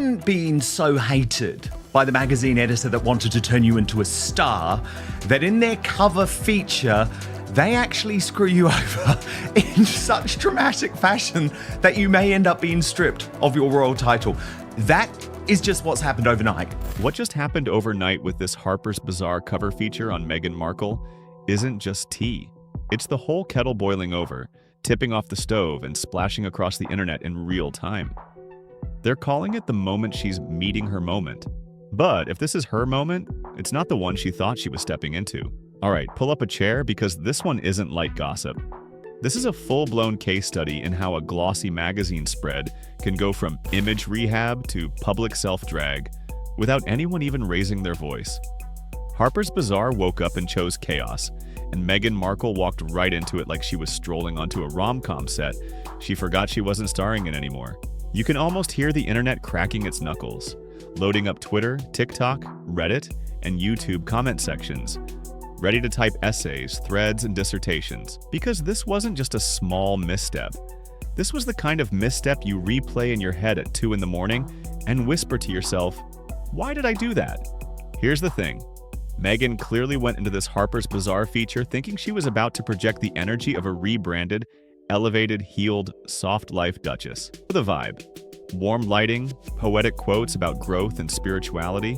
Imagine being so hated by the magazine editor that wanted to turn you into a star that in their cover feature, they actually screw you over in such dramatic fashion that you may end up being stripped of your royal title. That is just what's happened overnight. What just happened overnight with this Harper's Bazaar cover feature on Meghan Markle isn't just tea. It's the whole kettle boiling over, tipping off the stove and splashing across the internet in real time. They're calling it the moment she's meeting her moment. But if this is her moment, it's not the one she thought she was stepping into. All right, pull up a chair because this one isn't light gossip. This is a full-blown case study in how a glossy magazine spread can go from image rehab to public self-drag without anyone even raising their voice. Harper's Bazaar woke up and chose chaos, and Meghan Markle walked right into it like she was strolling onto a rom-com set she forgot she wasn't starring in anymore. You can almost hear the internet cracking its knuckles, loading up Twitter, TikTok, Reddit, and YouTube comment sections, ready to type essays, threads, and dissertations. Because this wasn't just a small misstep. This was the kind of misstep you replay in your head at 2 in the morning and whisper to yourself, why did I do that? Here's the thing. Meghan clearly went into this Harper's Bazaar feature thinking she was about to project the energy of a rebranded, elevated, healed, soft-life duchess. The vibe. Warm lighting, poetic quotes about growth and spirituality,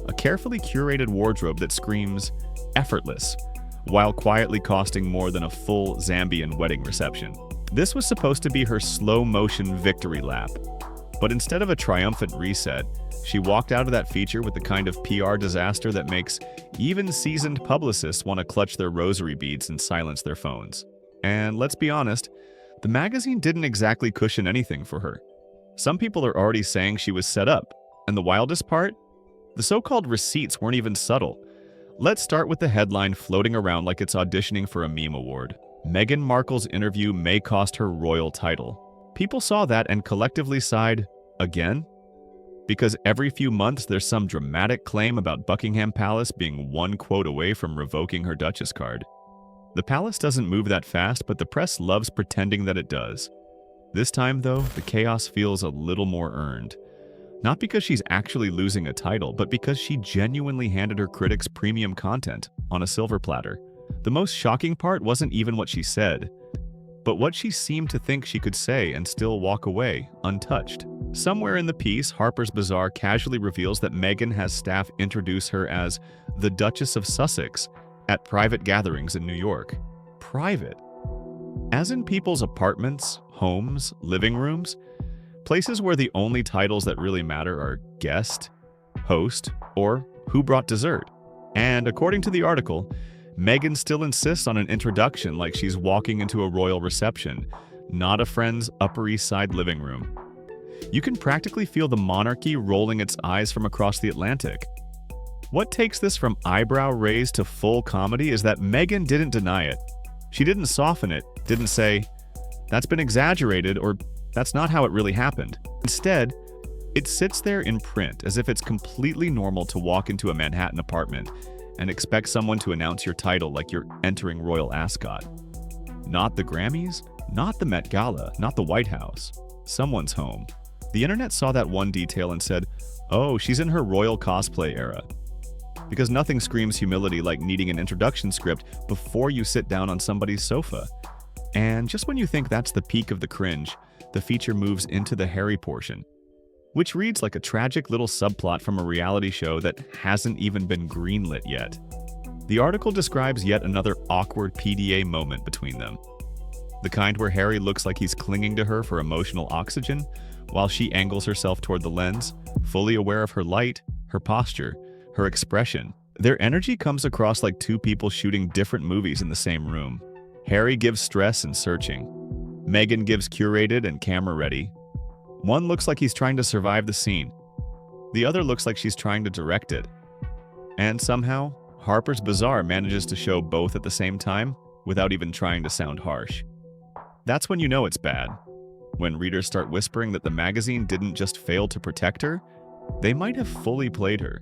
a carefully curated wardrobe that screams effortless, while quietly costing more than a full Zambian wedding reception. This was supposed to be her slow-motion victory lap. But instead of a triumphant reset, she walked out of that feature with the kind of PR disaster that makes even seasoned publicists want to clutch their rosary beads and silence their phones. And let's be honest, the magazine didn't exactly cushion anything for her. Some people are already saying she was set up, and the wildest part? The so-called receipts weren't even subtle. Let's start with the headline floating around like it's auditioning for a meme award. Meghan Markle's interview may cost her royal title. People saw that and collectively sighed, again? Because every few months there's some dramatic claim about Buckingham Palace being one quote away from revoking her Duchess card. The palace doesn't move that fast, but the press loves pretending that it does. This time, though, the chaos feels a little more earned. Not because she's actually losing a title, but because she genuinely handed her critics premium content on a silver platter. The most shocking part wasn't even what she said, but what she seemed to think she could say and still walk away, untouched. Somewhere in the piece, Harper's Bazaar casually reveals that Meghan has staff introduce her as the Duchess of Sussex at private gatherings in New York. Private. As in people's apartments, homes, living rooms, places where the only titles that really matter are guest, host, or who brought dessert. And according to the article, Meghan still insists on an introduction like she's walking into a royal reception, not a friend's Upper East Side living room. You can practically feel the monarchy rolling its eyes from across the Atlantic. What takes this from eyebrow raise to full comedy is that Meghan didn't deny it. She didn't soften it, didn't say, that's been exaggerated, or that's not how it really happened. Instead, it sits there in print as if it's completely normal to walk into a Manhattan apartment and expect someone to announce your title like you're entering Royal Ascot. Not the Grammys, not the Met Gala, not the White House. Someone's home. The internet saw that one detail and said, oh, she's in her royal cosplay era. Because nothing screams humility like needing an introduction script before you sit down on somebody's sofa. And just when you think that's the peak of the cringe, the feature moves into the hairy portion, which reads like a tragic little subplot from a reality show that hasn't even been greenlit yet. The article describes yet another awkward PDA moment between them. The kind where Harry looks like he's clinging to her for emotional oxygen, while she angles herself toward the lens, fully aware of her light, her posture, her expression. Their energy comes across like two people shooting different movies in the same room. Harry gives stress and searching. Meghan gives curated and camera-ready. One looks like he's trying to survive the scene. The other looks like she's trying to direct it. And somehow, Harper's Bazaar manages to show both at the same time without even trying to sound harsh. That's when you know it's bad. When readers start whispering that the magazine didn't just fail to protect her, they might have fully played her.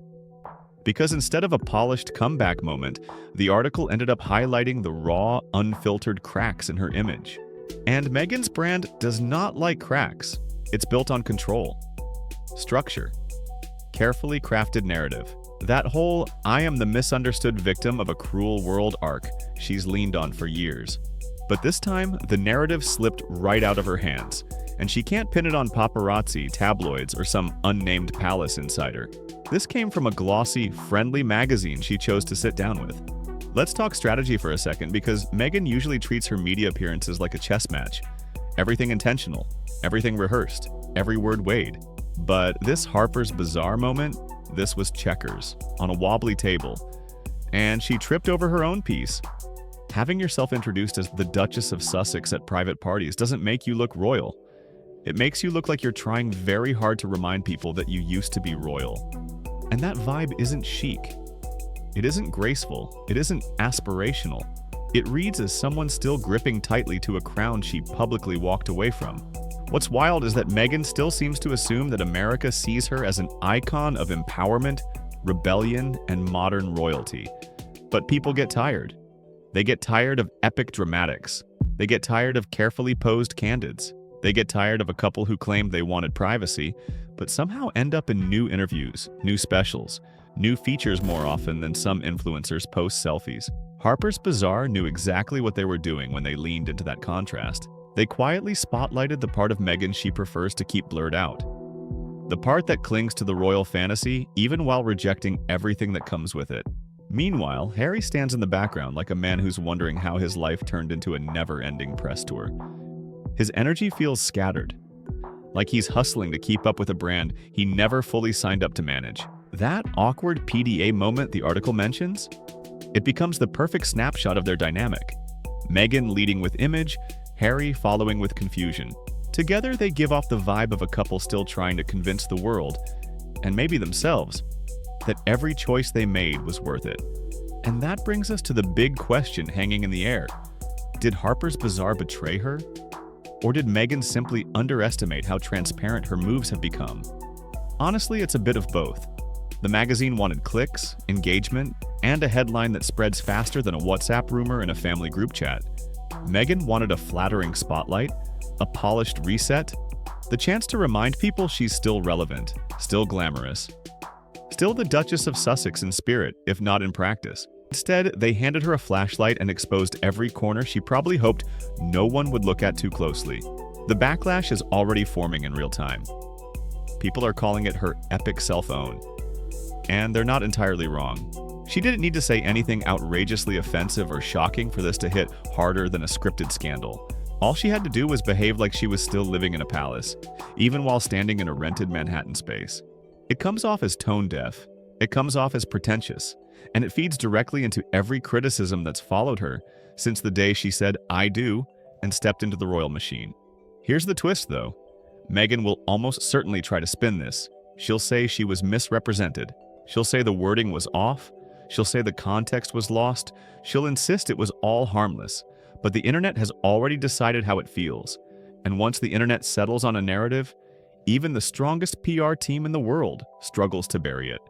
Because instead of a polished comeback moment, the article ended up highlighting the raw, unfiltered cracks in her image. And Meghan's brand does not like cracks. It's built on control. Structure. Carefully crafted narrative. That whole "I am the misunderstood victim of a cruel world" arc she's leaned on for years. But this time, the narrative slipped right out of her hands, and she can't pin it on paparazzi, tabloids, or some unnamed palace insider. This came from a glossy, friendly magazine she chose to sit down with. Let's talk strategy for a second, because Meghan usually treats her media appearances like a chess match. Everything intentional, everything rehearsed, every word weighed. But this Harper's Bazaar moment, this was checkers, on a wobbly table. And she tripped over her own piece. Having yourself introduced as the Duchess of Sussex at private parties doesn't make you look royal. It makes you look like you're trying very hard to remind people that you used to be royal. And that vibe isn't chic. It isn't graceful. It isn't aspirational. It reads as someone still gripping tightly to a crown she publicly walked away from. What's wild is that Meghan still seems to assume that America sees her as an icon of empowerment, rebellion, and modern royalty. But people get tired. They get tired of epic dramatics. They get tired of carefully posed candids. They get tired of a couple who claimed they wanted privacy, but somehow end up in new interviews, new specials, new features more often than some influencers post selfies. Harper's Bazaar knew exactly what they were doing when they leaned into that contrast. They quietly spotlighted the part of Meghan she prefers to keep blurred out. The part that clings to the royal fantasy, even while rejecting everything that comes with it. Meanwhile, Harry stands in the background like a man who's wondering how his life turned into a never-ending press tour. His energy feels scattered, like he's hustling to keep up with a brand he never fully signed up to manage. That awkward PDA moment the article mentions? It becomes the perfect snapshot of their dynamic. Meghan leading with image, Harry following with confusion. Together, they give off the vibe of a couple still trying to convince the world, and maybe themselves, that every choice they made was worth it. And that brings us to the big question hanging in the air. Did Harper's Bazaar betray her? Or did Meghan simply underestimate how transparent her moves have become? Honestly, it's a bit of both. The magazine wanted clicks, engagement, and a headline that spreads faster than a WhatsApp rumor in a family group chat. Meghan wanted a flattering spotlight, a polished reset, the chance to remind people she's still relevant, still glamorous, still the Duchess of Sussex in spirit, if not in practice. Instead, they handed her a flashlight and exposed every corner she probably hoped no one would look at too closely. The backlash is already forming in real time. People are calling it her epic self-own. And they're not entirely wrong. She didn't need to say anything outrageously offensive or shocking for this to hit harder than a scripted scandal. All she had to do was behave like she was still living in a palace, even while standing in a rented Manhattan space. It comes off as tone-deaf, it comes off as pretentious, and it feeds directly into every criticism that's followed her since the day she said "I do" and stepped into the royal machine. Here's the twist, though. Meghan will almost certainly try to spin this. She'll say she was misrepresented. She'll say the wording was off. She'll say the context was lost. She'll insist it was all harmless. But the internet has already decided how it feels. And once the internet settles on a narrative, even the strongest PR team in the world struggles to bury it.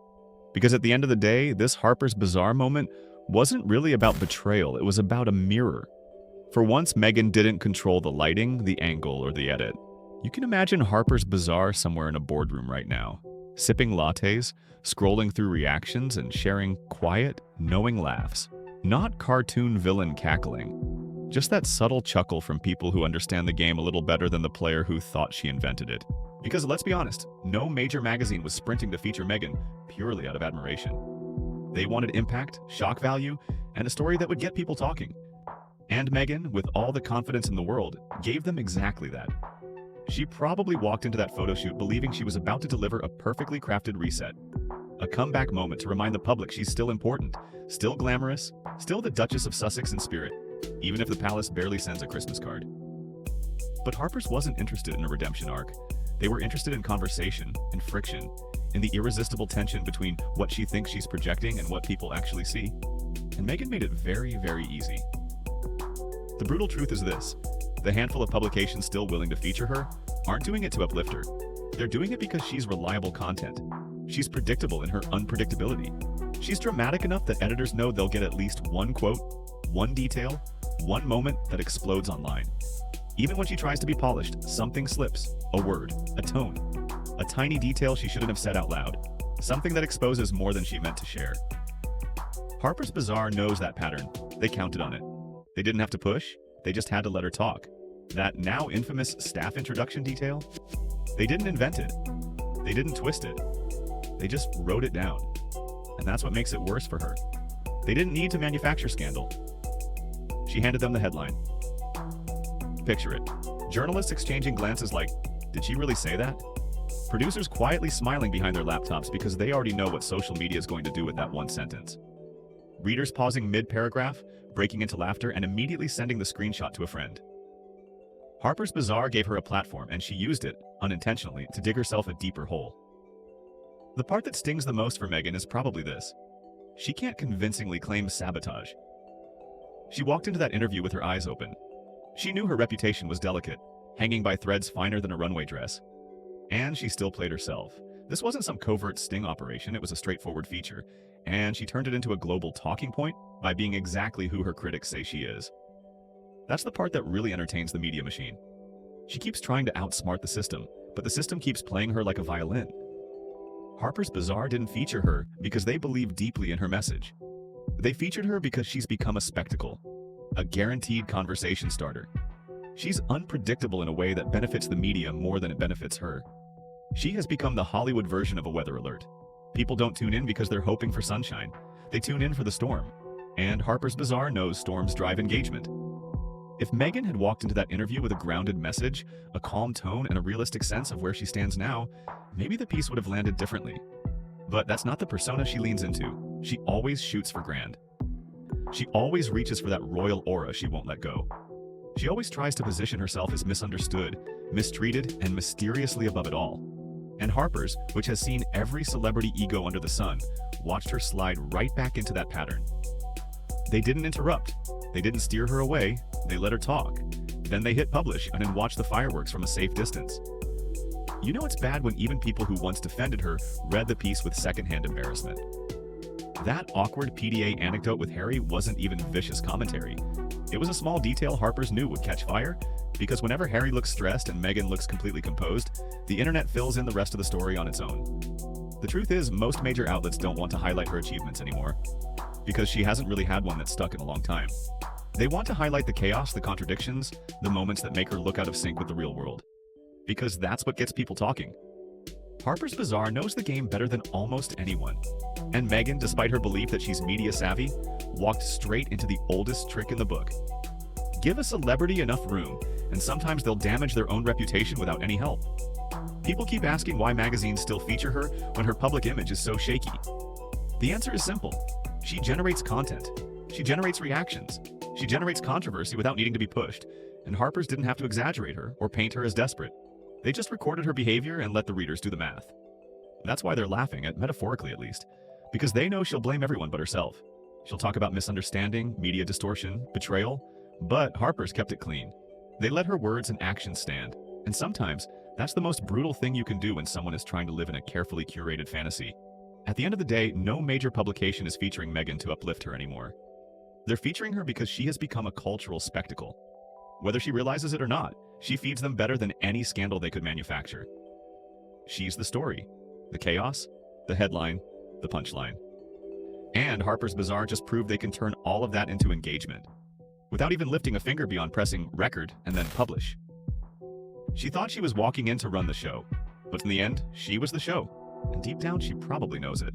Because at the end of the day, this Harper's Bazaar moment wasn't really about betrayal, it was about a mirror. For once, Meghan didn't control the lighting, the angle, or the edit. You can imagine Harper's Bazaar somewhere in a boardroom right now, sipping lattes, scrolling through reactions, and sharing quiet, knowing laughs. Not cartoon villain cackling, just that subtle chuckle from people who understand the game a little better than the player who thought she invented it. Because let's be honest, no major magazine was sprinting to feature Meghan purely out of admiration. They wanted impact, shock value, and a story that would get people talking. And Meghan, with all the confidence in the world, gave them exactly that. She probably walked into that photo shoot believing she was about to deliver a perfectly crafted reset. A comeback moment to remind the public she's still important, still glamorous, still the Duchess of Sussex in spirit, even if the palace barely sends a Christmas card. But Harper's wasn't interested in a redemption arc. They were interested in conversation, in friction, in the irresistible tension between what she thinks she's projecting and what people actually see. And Meghan made it very, very easy. The brutal truth is this: the handful of publications still willing to feature her aren't doing it to uplift her. They're doing it because she's reliable content. She's predictable in her unpredictability. She's dramatic enough that editors know they'll get at least one quote, one detail, one moment that explodes online. Even when she tries to be polished, something slips, a word, a tone. A tiny detail she shouldn't have said out loud. Something that exposes more than she meant to share. Harper's Bazaar knows that pattern. They counted on it. They didn't have to push, they just had to let her talk. That now infamous staff introduction detail? They didn't invent it. They didn't twist it. They just wrote it down. And that's what makes it worse for her. They didn't need to manufacture scandal. She handed them the headline. Picture it. Journalists exchanging glances like, did she really say that? Producers quietly smiling behind their laptops because they already know what social media is going to do with that one sentence. Readers pausing mid-paragraph, breaking into laughter, and immediately sending the screenshot to a friend. Harper's Bazaar gave her a platform, and she used it, unintentionally, to dig herself a deeper hole. The part that stings the most for Meghan is probably this. She can't convincingly claim sabotage. She walked into that interview with her eyes open. She knew her reputation was delicate, hanging by threads finer than a runway dress. And she still played herself. This wasn't some covert sting operation, it was a straightforward feature, and she turned it into a global talking point by being exactly who her critics say she is. That's the part that really entertains the media machine. She keeps trying to outsmart the system, but the system keeps playing her like a violin. Harper's Bazaar didn't feature her because they believe deeply in her message. They featured her because she's become a spectacle, a guaranteed conversation starter. She's unpredictable in a way that benefits the media more than it benefits her. She has become the Hollywood version of a weather alert. People don't tune in because they're hoping for sunshine. They tune in for the storm. And Harper's Bazaar knows storms drive engagement. If Meghan had walked into that interview with a grounded message, a calm tone, and a realistic sense of where she stands now, maybe the piece would have landed differently. But that's not the persona she leans into. She always shoots for grand. She always reaches for that royal aura she won't let go. She always tries to position herself as misunderstood, mistreated, and mysteriously above it all. And Harper's, which has seen every celebrity ego under the sun, watched her slide right back into that pattern. They didn't interrupt. They didn't steer her away. They let her talk. Then they hit publish and then watched the fireworks from a safe distance. You know it's bad when even people who once defended her read the piece with secondhand embarrassment. That awkward PDA anecdote with Harry wasn't even vicious commentary. It was a small detail Harper's knew would catch fire, because whenever Harry looks stressed and Meghan looks completely composed, the internet fills in the rest of the story on its own. The truth is, most major outlets don't want to highlight her achievements anymore, because she hasn't really had one that's stuck in a long time. They want to highlight the chaos, the contradictions, the moments that make her look out of sync with the real world. Because that's what gets people talking. Harper's Bazaar knows the game better than almost anyone. And Meghan, despite her belief that she's media savvy, walked straight into the oldest trick in the book. Give a celebrity enough room, and sometimes they'll damage their own reputation without any help. People keep asking why magazines still feature her when her public image is so shaky. The answer is simple. She generates content. She generates reactions. She generates controversy without needing to be pushed, and Harper's didn't have to exaggerate her or paint her as desperate. They just recorded her behavior and let the readers do the math. That's why they're laughing, metaphorically at least, because they know she'll blame everyone but herself. She'll talk about misunderstanding, media distortion, betrayal, but Harper's kept it clean. They let her words and actions stand, and sometimes that's the most brutal thing you can do when someone is trying to live in a carefully curated fantasy. At the end of the day, no major publication is featuring Meghan to uplift her anymore. They're featuring her because she has become a cultural spectacle. Whether she realizes it or not, she feeds them better than any scandal they could manufacture. She's the story, the chaos, the headline, the punchline. And Harper's Bazaar just proved they can turn all of that into engagement, without even lifting a finger beyond pressing record and then publish. She thought she was walking in to run the show, but in the end, she was the show. And deep down, she probably knows it.